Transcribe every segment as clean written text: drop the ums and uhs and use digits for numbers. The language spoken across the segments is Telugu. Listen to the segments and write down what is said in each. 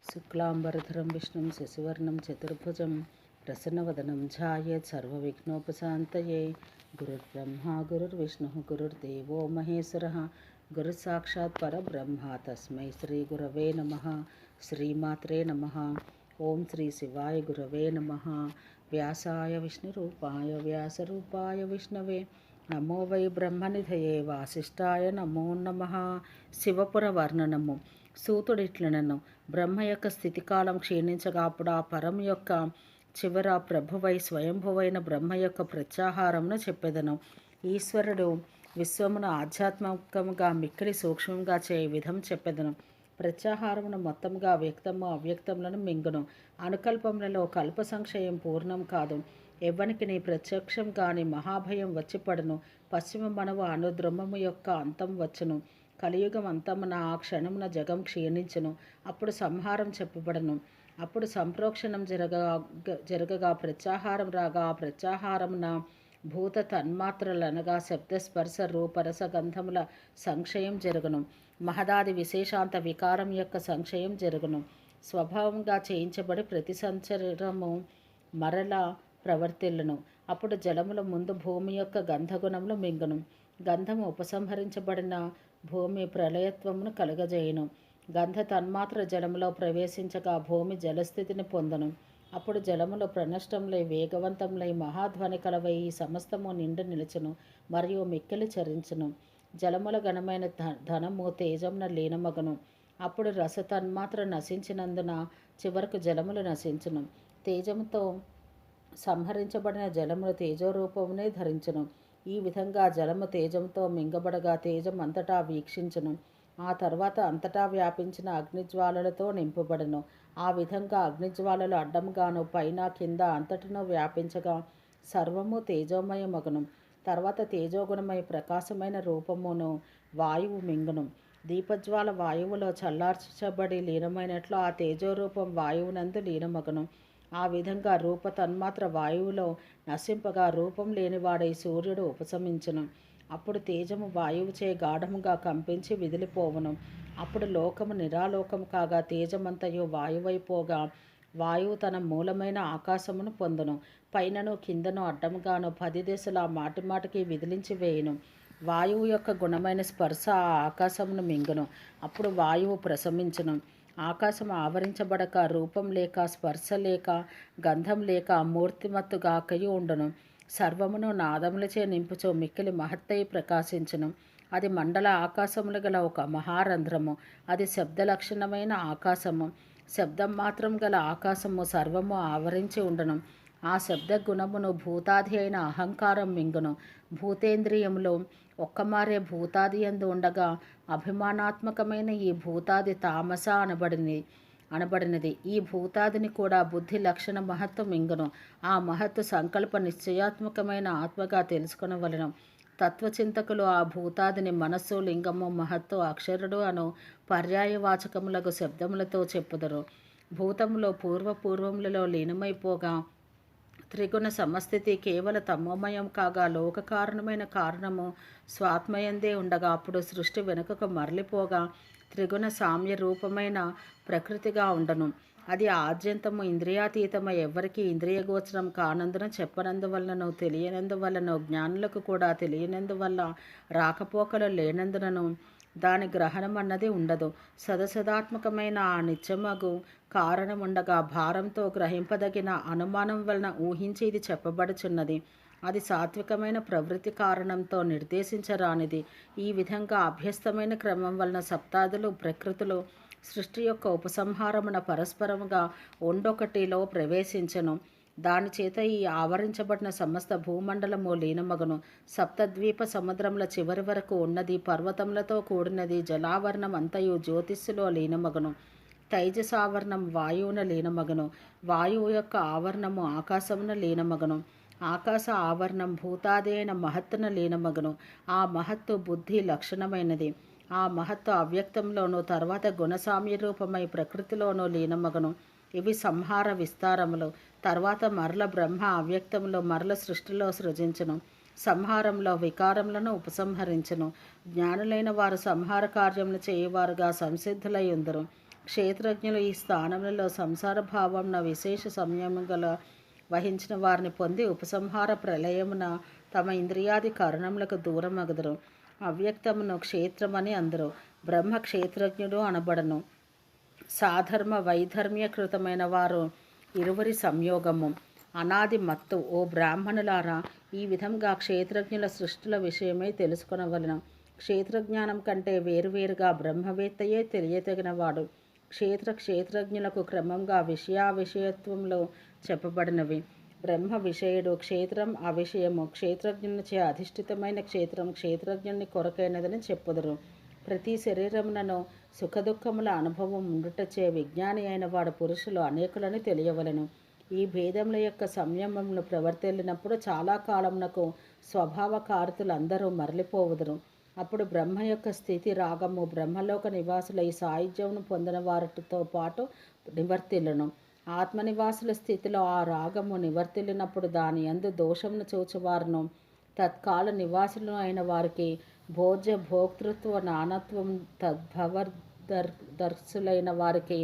శుక్లాంబరధరం విష్ణుం శశివర్ణం చతుర్భుజం ప్రసన్నవదనం ధ్యాయేత్ సర్వవిఘ్నోపశాంతయే. గురుర్బ్రహ్మ గురుర్విష్ణుః గురుర్దేవో మహేశ్వరః గురుసాక్షాత్ పరబ్రహ్మ తస్మై శ్రీ గురవే నమః. శ్రీమాత్రే నమః. ఓం శ్రీ శివాయ గురవే నమః. వ్యాసాయ విష్ణురూపాయ వ్యాసరూపాయ విష్ణవే నమో వై బ్రహ్మనిధయే వాసిష్ఠాయ నమో నమః. శివపుర వర్ణనము. సూతుడిట్లనను, బ్రహ్మ యొక్క స్థితికాలం క్షీణించగా అప్పుడు ఆ పరం యొక్క చివర ప్రభువై స్వయంభువైన బ్రహ్మ యొక్క ప్రత్యాహారమును చెప్పెదను. ఈశ్వరుడు విశ్వమును ఆధ్యాత్మికముగా మిక్కిలి సూక్ష్మంగా చేయ విధం చెప్పెదను. ప్రత్యాహారమును మొత్తముగా వ్యక్తము అవ్యక్తములను మింగును. అనుకల్పములలో కల్ప సంక్షయం పూర్ణం కాదు. ఎవ్వనికి నీ ప్రత్యక్షం కాని మహాభయం వచ్చి పడును. పశ్చిమ మనవు అనుద్రమము యొక్క అంతం వచ్చును. కలియుగం అంతమున ఆ క్షణమున జగం క్షీణించును. అప్పుడు సంహారం చెప్పబడను. అప్పుడు సంప్రోక్షణం జరగగా ప్రత్యాహారం రాగా ఆ ప్రత్యాహారమున భూత తన్మాత్రలనగా శబ్దస్పర్శ రూపరస గంధముల సంక్షయం జరుగును. మహదాది విశేషాంత వికారం యొక్క సంక్షయం జరుగును. స్వభావంగా చేయించబడి ప్రతి సంచరము మరలా ప్రవర్తిల్లును. అప్పుడు జలముల ముందు భూమి యొక్క గంధగుణములు మింగును. గంధము ఉపసంహరించబడిన భూమి ప్రళయత్వమును కలుగజేయును. గంధ తన్మాత్ర జలములో ప్రవేశించగా భూమి జలస్థితిని పొందును. అప్పుడు జలములో ప్రనష్టములై వేగవంతములై మహాధ్వని కలవై ఈ సమస్తము నిండు నిలుచును మరియు మిక్కిలి చరించును. జలముల ఘనమైన ధనము తేజమున లీనమగును. అప్పుడు రస తన్మాత్ర నశించినందున చివరకు జలములు నశించును. తేజముతో సంహరించబడిన జలములు తేజోరూపమునే ధరించును. ఈ విధంగా జలము తేజంతో మింగబడగా తేజం అంతటా వీక్షించును. ఆ తర్వాత అంతటా వ్యాపించిన అగ్నిజ్వాలలతో నింపబడును. ఆ విధంగా అగ్నిజ్వాలలు అడ్డంగాను పైన కింద అంతటను వ్యాపించగా సర్వము తేజోమయమగును. తర్వాత తేజోగుణమై ప్రకాశమైన రూపమును వాయువు మింగును. దీపజ్వాల వాయువులో చల్లార్చబడి లీనమైనట్లు ఆ తేజోరూపం వాయువునందు లీనమగును. ఆ విధంగా రూప తన్మాత్ర వాయువులో నశింపగా రూపం లేనివాడై సూర్యుడు ఉపశమించును. అప్పుడు తేజము వాయువుచే గాఢముగా కంపించి విదిలిపోవును. అప్పుడు లోకము నిరాలోకము కాగా తేజమంతయు వాయువైపోగా వాయువు తన మూలమైన ఆకాశమును పొందును. పైనను కిందను అడ్డముగాను 10 దిశలా మాటిమాటికి విదిలించి వేయును. వాయువు యొక్క గుణమైన స్పర్శ ఆ ఆకాశమును మింగును. అప్పుడు వాయువు ప్రశమించును. ఆకాశం ఆవరించబడక రూపం లేక స్పర్శ లేక గంధం లేక మూర్తిమత్తుగాకయు ఉండును. సర్వమును నాదములచే నింపుచో మిక్కిలి మహత్తయి ప్రకాశించును. అది మండల ఆకాశములు గల ఒక మహారంధ్రము. అది శబ్ద లక్షణమైన ఆకాశము. శబ్దం మాత్రం గల ఆకాశము సర్వము ఆవరించి ఉండును. ఆ శబ్ద గుణమును భూతాది అయిన అహంకారం మింగును. భూతేంద్రియములు ఒక్కమారే భూతాది యందు ఉండగా అభిమానాత్మకమైన ఈ భూతాది తామస అనబడినది. ఈ భూతాదిని కూడా బుద్ధి లక్షణ మహత్తు మింగును. ఆ మహత్తు సంకల్ప నిశ్చయాత్మకమైన ఆత్మగా తెలుసుకొనవలెను. తత్వచింతకులు ఆ భూతాదిని మనస్సు లింగము మహత్తు అక్షరుడు అను పర్యాయవాచకములకు శబ్దములతో చెప్పుదరు. భూతములో పూర్వములలో లీనమైపోగా త్రిగుణ సమస్థితి కేవల తమోమయం కాగా లోక కారణమైన కారణము స్వాత్మయందే ఉండగా అప్పుడు సృష్టి వెనుకకు మరలిపోగా త్రిగుణ సామ్య రూపమైన ప్రకృతిగా ఉండను. అది ఆద్యంతము ఇంద్రియాతీతమై ఎవ్వరికీ ఇంద్రియగోచరం కానందున చెప్పనందువలనను తెలియనందువలనో జ్ఞానులకు కూడా తెలియనందువల్ల రాకపోకలు లేనందునను దాని గ్రహణం అన్నది ఉండదు. సదసదాత్మకమైన ఆ నిత్యమగు కారణముండగా భారంతో గ్రహింపదగిన అనుమానం వలన ఊహించి ఇది చెప్పబడుచున్నది. అది సాత్వికమైన ప్రవృత్తి కారణంతో నిర్దేశించరానిది. ఈ విధంగా అభ్యస్తమైన క్రమం వలన సప్తాదులు ప్రకృతులు సృష్టి యొక్క ఉపసంహారమున పరస్పరముగా ఒండొకటిలో ప్రవేశించను. దాని చేత ఈ ఆవరించబడిన సమస్త భూమండలము లీనమగును. సప్తద్వీప సముద్రముల చివరి వరకు ఉన్నది పర్వతములతో కూడినది జలావరణం అంతయు జ్యోతిస్సులో లీనమగును. తైజసావరణం వాయువున లీనమగును. వాయువు యొక్క ఆవరణము ఆకాశమున లీనమగును. ఆకాశ ఆవరణం భూతాది అయిన మహత్తున లీనమగును. ఆ మహత్తు బుద్ధి లక్షణమైనది. ఆ మహత్తు అవ్యక్తంలోనూ తర్వాత గుణసామ్య రూపమై ప్రకృతిలోనూ లీనమగును. ఇవి సంహార విస్తారములు. తర్వాత మరల బ్రహ్మ అవ్యక్తంలో మరల సృష్టిలో సృజించును. సంహారంలో వికారములను ఉపసంహరించును. జ్ఞానులైన వారు సంహార కార్యములు చేయవారుగా సంసిద్ధులై ఉందరు. క్షేత్రజ్ఞులు ఈ స్థానములలో సంసార భావంన విశేష సంయమగల వహించిన వారిని పొంది ఉపసంహార ప్రళయమున తమ ఇంద్రియాది కరణములకు దూరమగదురు. అవ్యక్తమును క్షేత్రమని అందరు. బ్రహ్మ క్షేత్రజ్ఞుడు అనబడను. సాధర్మ వైధర్మ్యకృతమైన వారు ఇరువురి సంయోగము అనాది మత్తు. ఓ బ్రాహ్మణులారా, ఈ విధంగా క్షేత్రజ్ఞుల సృష్టిల విషయమై తెలుసుకొనవలెను. క్షేత్రజ్ఞానం కంటే వేరువేరుగా బ్రహ్మవేత్తయే తెలియతగినవాడు. క్షేత్రజ్ఞులకు క్రమంగా విషయావిషయత్వంలో చెప్పబడినవి. బ్రహ్మ విషయుడు, క్షేత్రం అవిషయము. క్షేత్రజ్ఞునిచే అధిష్ఠితమైన క్షేత్రం క్షేత్రజ్ఞుని కొరకైనదని చెప్పుదురు. ప్రతి శరీరమునను సుఖదుఖముల అనుభవం ఉండుటచే విజ్ఞాని అయిన వాడు పురుషులు అనేకులని తెలియవలెను. ఈ భేదముల యొక్క సంయమమును ప్రవర్తిల్లినప్పుడు చాలా కాలమునకు స్వభావకారితులందరూ మరలిపోవుదురు. అప్పుడు బ్రహ్మ యొక్క స్థితి రాగము బ్రహ్మలోక నివాసులై సాయుధ్యమును పొందిన వారితో పాటు నివర్తిల్లును. ఆత్మనివాసుల స్థితిలో ఆ రాగము నివర్తిల్లినప్పుడు దాని యందు దోషమును చూచువారును తత్కాల నివాసులు అయిన వారికి భోజ్య భోక్తృత్వ నానత్వం తద్భవర్దర్శులైన వారికి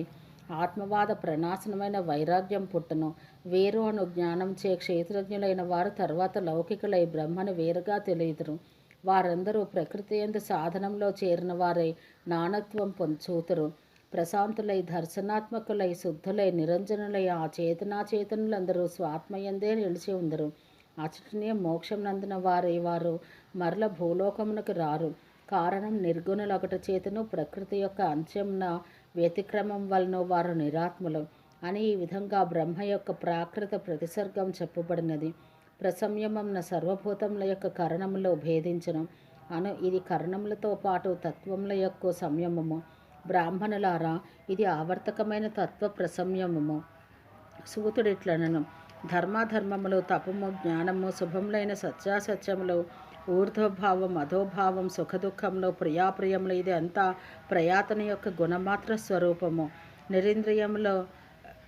ఆత్మవాద ప్రణాశనమైన వైరాగ్యం పుట్టును. వేరు అను జ్ఞానంచే క్షేత్రజ్ఞులైన వారు తర్వాత లౌకికులై బ్రహ్మను వేరుగా తెలియదురు. వారందరూ ప్రకృతి యందు సాధనంలో చేరిన వారై నానత్వం చూతురు. ప్రశాంతులై దర్శనాత్మకులై శుద్ధులై నిరంజనులై ఆ చేతనాచేతనులందరూ స్వాత్మయందే నిలిచి ఉందరు. అచటనే మోక్షం నందిన వారు మరల భూలోకమునకు రారు. కారణం నిర్గుణులొకటి చేతను ప్రకృతి యొక్క అంత్యమున వ్యతిక్రమం వలన వారు నిరాత్ములు అని ఈ విధంగా బ్రహ్మ యొక్క ప్రాకృత ప్రతిసర్గం చెప్పబడినది. ప్రసంయమమున సర్వభూతముల యొక్క కరణములో భేదించను ఇది కరణములతో పాటు తత్వముల యొక్క సంయమము. బ్రాహ్మణులారా, ఇది ఆవర్తకమైన తత్వ ప్రసంయమము. సూతుడిట్లనను, ధర్మాధర్మములు, తపము, జ్ఞానము, శుభములైన సత్యాసత్యములు, ఊర్ధ్వభావం, అధోభావం, సుఖదుఖములు, ప్రియాప్రియములు, ఇది అంతా ప్రయాతన యొక్క గుణమాత్ర స్వరూపము. నిరింద్రియములు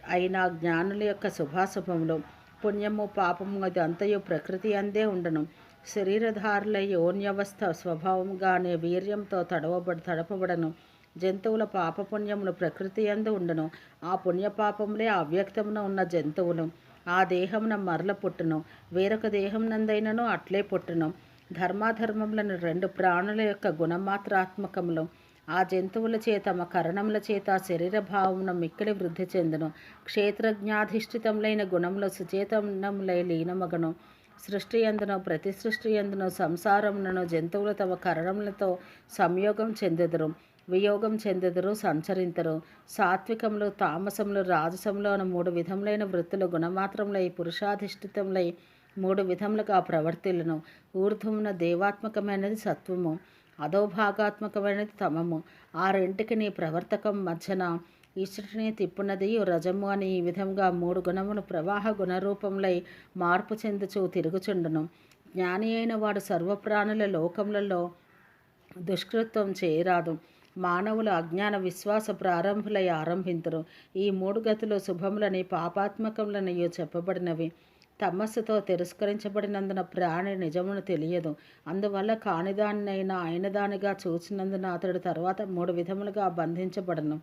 అయిన జ్ఞానుల యొక్క శుభాశుభములు, పుణ్యము, పాపము, ఇది అంతయు ప్రకృతి అందే ఉండను. శరీరధారుల యోన్యవస్థ స్వభావంగానే వీర్యంతో తడపబడను. జంతువుల పాపపుణ్యములు ప్రకృతి యందు ఉండను. ఆ పుణ్యపాపములే అవ్యక్తమున ఉన్న జంతువులు. ఆ దేహమున మరల పుట్టును. వేరొక దేహం నందైనను అట్లే పుట్టును. ధర్మాధర్మములను రెండు ప్రాణుల యొక్క గుణమాత్రాత్మకములు. ఆ జంతువులచే తమ కరణముల చేత శరీర భావమున మిక్కిలి వృద్ధి చెందును. క్షేత్రజ్ఞాధిష్ఠితములైన గుణములు సుచేతనములై లీనమగను. సృష్టి యందును ప్రతి సృష్టి యందును సంసారమునను జంతువులు తమ కరణములతో సంయోగం చెందెదరు, వియోగం చెందెదరు, సంచరింతరు. సాత్వికములు, తామసములు, రాజసములు అను మూడు విధములైన వృత్తులు గుణమాత్రములై పురుషాధిష్ఠితములై మూడు విధములుగా ప్రవర్తిల్లును. ఊర్ధ్వమున దేవాత్మకమైనది సత్వము, అధోభాగాత్మకమైనది తమము. ఆ రెంటికి నీ ప్రవర్తకం మధ్యన ఈశ్వరుని తిప్పునది రజము అని ఈ విధంగా మూడు గుణములు ప్రవాహ గుణరూపములై మార్పు చెందుచూ తిరుగుచుండును. జ్ఞాని అయిన వాడు సర్వప్రాణుల లోకములలో దుష్కృత్వం చేయరాదు. మానవులు అజ్ఞాన విశ్వాస ప్రారంభులై ఆరంభింతురు. ఈ మూడు గతులు శుభములని పాపాత్మకములని చెప్పబడినవి. తమస్సుతో తిరస్కరించబడినందున ప్రాణి నిజమును తెలియదు. అందువల్ల కానిదానినైనా అయినదానిగా చూచినందున అతడు తర్వాత మూడు విధములుగా బంధించబడను.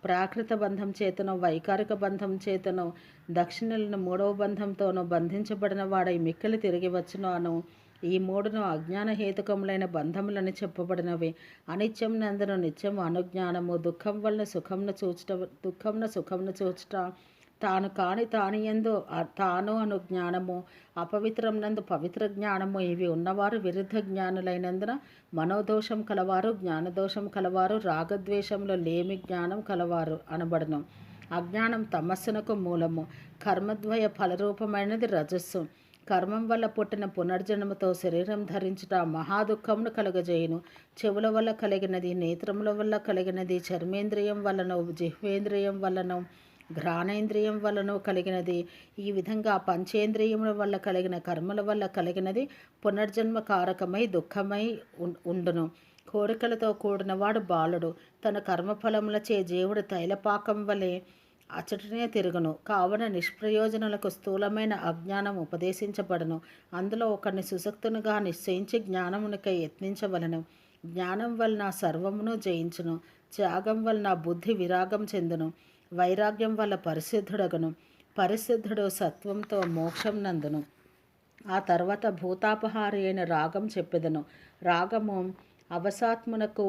ప్రాకృత బంధం చేతను, వైకారిక బంధం చేతను, దక్షిణలను మూడవ బంధంతోనూ బంధించబడిన వాడై మిక్కిలి తిరిగి వచ్చును అను ఈ మూడును అజ్ఞాన హేతుకములైన బంధములని చెప్పబడినవి. అనిత్యం నందును నిత్యము అనుజ్ఞానము, దుఃఖం వలన సుఖమును చూచుట, తాను కాని తానియందు తాను అను జ్ఞానము, అపవిత్రం నందు పవిత్ర జ్ఞానము, ఇవి ఉన్నవారు విరుద్ధ జ్ఞానులైనందున మనోదోషం కలవారు, జ్ఞానదోషం కలవారు, రాగద్వేషంలో లేమి జ్ఞానం కలవారు అనబడను. అజ్ఞానం తమస్సునకు మూలము. కర్మద్వయ ఫలరూపమైనది రజస్సు. కర్మం వల్ల పుట్టిన పునర్జన్మతో శరీరం ధరించుట మహాదుఖమును కలుగజేయును. చెవుల వల్ల కలిగినది, నేత్రముల వల్ల కలిగినది, చర్మేంద్రియం వలన, జిహ్వేంద్రియం వలన, ఘ్రాణేంద్రియం వలన కలిగినది, ఈ విధంగా పంచేంద్రియముల వల్ల కలిగిన కర్మల వల్ల కలిగినది పునర్జన్మ కారకమై దుఃఖమై ఉండును. కోరికలతో కూడినవాడు బాలుడు. తన కర్మఫలములచే జీవుడు తైలపాకం వలె అచటనే తిరుగును. కావున నిష్ప్రయోజనులకు స్థూలమైన అజ్ఞానం ఉపదేశించబడను. అందులో ఒకరిని సుశక్తునిగా నిశ్చయించి జ్ఞానమునికై యత్నించవలను. జ్ఞానం వలన సర్వమును జయించును. త్యాగం వలన బుద్ధి విరాగం చెందును. వైరాగ్యం వల్ల పరిశుద్ధుడగను. పరిశుద్ధుడు సత్వంతో మోక్షం నందును. ఆ తర్వాత భూతాపహారి అయిన రాగం చెప్పెదను. రాగము అవసాత్మునకు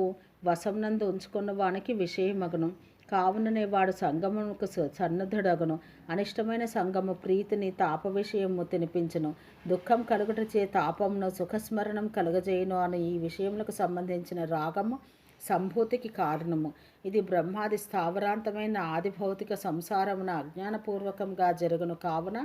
వశంనందు ఉంచుకున్న వానికి విషయమగును. కావుననే వాడు సంగమునకు సన్నద్ధుడగును. అనిష్టమైన సంగము ప్రీతిని తాప విషయము తినిపించును. దుఃఖం కలుగుటచే తాపమును సుఖస్మరణం కలుగజేయును అని ఈ విషయములకు సంబంధించిన రాగము సంభూతికి కారణము. ఇది బ్రహ్మాది స్థావరాంతమైన ఆది భౌతిక సంసారమున అజ్ఞానపూర్వకంగా జరుగును. కావున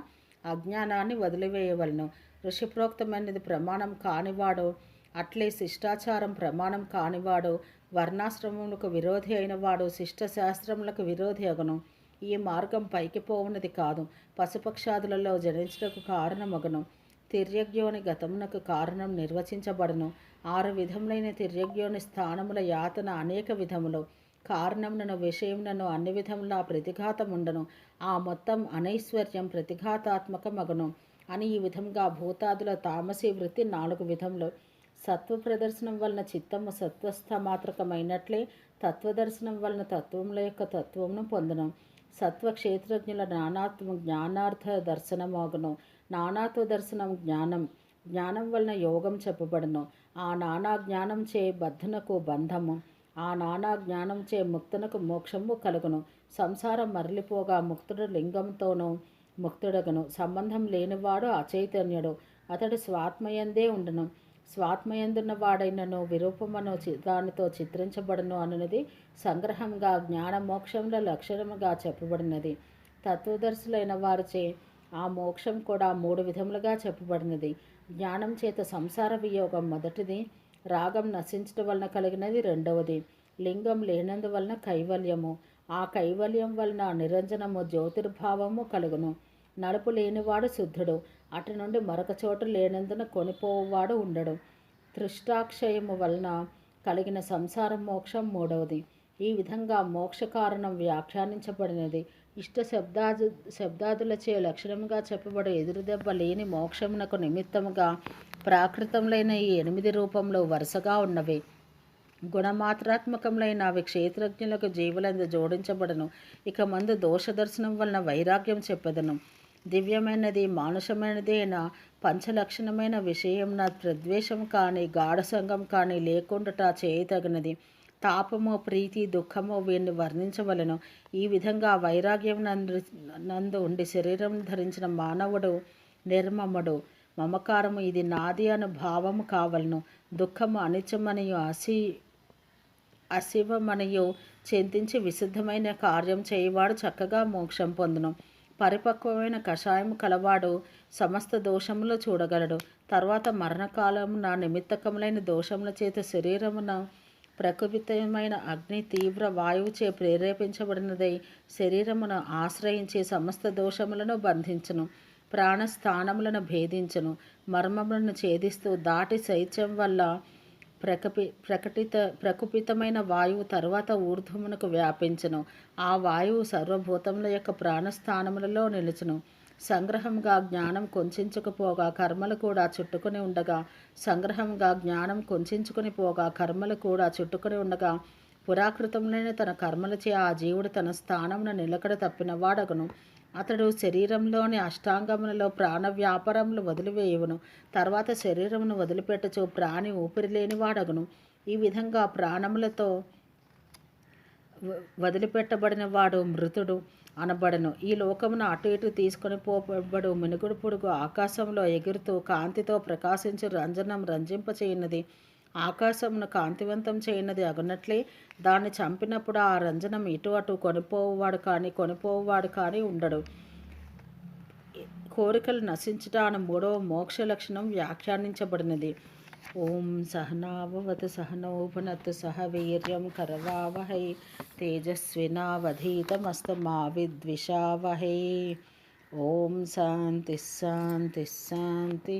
అజ్ఞానాన్ని వదిలివేయవలను. ఋషిప్రోక్తమైనది ప్రమాణం కానివాడు, అట్లే శిష్టాచారం ప్రమాణం కానివాడు, వర్ణాశ్రమములకు విరోధి అయినవాడు శిష్టశాస్త్రములకు విరోధి అగును. ఈ మార్గం పైకి పోవున్నది కాదు, పశుపక్షాదులలో జనించుటకు కారణమగును. తిర్యగ్యోని గతమునకు కారణం నిర్వచించబడును. 6 విధములైన తిర్యగ్యోని స్థానముల యాతన అనేక విధములు. కారణములను విషయములను అన్ని విధముల ప్రతిఘాతముండను. ఆ మొత్తం అనైశ్వర్యం ప్రతిఘాతాత్మకమగును అని ఈ విధంగా భూతాదుల తామసీ వృత్తి 4 విధములు. సత్వ ప్రదర్శనం వలన చిత్తము సత్వస్థ మాత్రకమైనట్లే తత్వదర్శనం వలన తత్వముల యొక్క తత్వమును పొందును. సత్వ క్షేత్రజ్ఞుల నానాత్మ జ్ఞానార్థ దర్శనమగును. నానాత్వ దర్శనం జ్ఞానం. జ్ఞానం వలన యోగం చెప్పబడును. ఆ నానా జ్ఞానం చే బద్ధునకు బంధము, ఆ నానా జ్ఞానం చే ముక్తునకు మోక్షము కలుగును. సంసారం మరలిపోగా ముక్తుడు లింగంతోనూ ముక్తుడగును. సంబంధం లేనివాడు అచైతన్యుడు. అతడు స్వాత్మయందే ఉండును. స్వాత్మయందున్న వాడైనను విరూపమును దానితో చిత్రించబడును అనున్నది సంగ్రహంగా జ్ఞాన మోక్షముల లక్షణముగా చెప్పబడినది. తత్వదర్శులైన వారిచే ఆ మోక్షం కూడా 3 విధములుగా చెప్పబడినది. జ్ఞానం చేత సంసార వియోగం మొదటిది, రాగం నశించడం వలన కలిగినది రెండవది, లింగం లేనందువలన కైవల్యము, ఆ కైవల్యం వలన నిరంజనము జ్యోతిర్భావము కలుగును. నడుపు లేనివాడు శుద్ధుడు, అటు నుండి మరొక చోటు లేనందున కొనిపోవాడు ఉండడు. తృష్టాక్షయము వలన కలిగిన సంసార మోక్షం మూడవది. ఈ విధంగా మోక్ష కారణం వ్యాఖ్యానించబడినది. ఇష్ట శబ్దాదులచే లక్షణముగా చెప్పబడే ఎదురుదెబ్బ లేని మోక్షమునకు నిమిత్తముగా ప్రాకృతములైన ఈ 8 రూపంలో వరుసగా ఉన్నవి. గుణమాత్రాత్మకములైన అవి క్షేత్రజ్ఞులకు జీవులందు జోడించబడను. ఇక మందు దోషదర్శనం వలన వైరాగ్యం చెప్పెదను. దివ్యమైనది మానుషమైనది అయిన పంచలక్షణమైన విషయంన ప్రద్వేషం కానీ గాఢసంగం కానీ లేకుండాట చేయతగినది. తాపము, ప్రీతి, దుఃఖము వీరిని వర్ణించవలను. ఈ విధంగా వైరాగ్యం నందు ఉండి శరీరం ధరించిన మానవుడు నిర్మముడు. మమకారము ఇది నాది అను భావము కావలను. దుఃఖము అనిత్యమనియు అశివమనియు చింతించి విశుద్ధమైన కార్యం చేయవాడు చక్కగా మోక్షం పొందును. పరిపక్వమైన కషాయము కలవాడు సమస్త దోషములు చూడగలడు. తర్వాత మరణకాలమున నిమిత్తకములైన దోషముల చేత శరీరమున ప్రకుపితమైన అగ్ని తీవ్ర వాయువుచే ప్రేరేపించబడినదై శరీరమును ఆశ్రయించి సమస్త దోషములను బంధించును. ప్రాణస్థానములను భేదించును. మర్మములను ఛేదిస్తూ దాటి శైత్యం వల్ల ప్రకుపితమైన వాయువు తరువాత ఊర్ధ్వమునకు వ్యాపించును. ఆ వాయువు సర్వభూతముల యొక్క ప్రాణస్థానములలో నిలుచును. సంగ్రహంగా జ్ఞానం కొంచెంచుకుపోగా కర్మలు కూడా చుట్టుకుని ఉండగా, సంగ్రహంగా జ్ఞానం కొంచెంచుకుని పోగా కర్మలు కూడా చుట్టుకుని ఉండగా, పురాకృతములైన తన కర్మలచే ఆ జీవుడు తన స్థానమున నిలకడ తప్పిన వాడగును. అతడు శరీరంలోని అష్టాంగములలో ప్రాణ వ్యాపారములు వదిలివేయును. తర్వాత శరీరమును వదిలిపెట్టచు ప్రాణి ఊపిరి లేని వాడగును. ఈ విధంగా ప్రాణములతో వదిలిపెట్టబడిన వాడు మృతుడు అనబడను. ఈ లోకమును అటు ఇటు తీసుకొని పోబడు మినుగుడు పొడుగు ఆకాశంలో ఎగురుతూ కాంతితో ప్రకాశించు రంజనం రంజింపచేయున్నది. ఆకాశమును కాంతివంతం చేయనది అగునట్లే దాన్ని చంపినప్పుడు ఆ రంజనం ఇటు అటు కొనిపోవాడు కానీ ఉండడు. కోరికలు నశించుట అని 3వ మోక్ష లక్షణం వ్యాఖ్యానించబడినది. ఓం సహనావవతు సహనౌ భునత్తు సహ వీర్యం కరవావహై తేజస్వినావధీతమస్తు మా విద్విషావహై. ఓం శాంతి శాంతి శాంతి.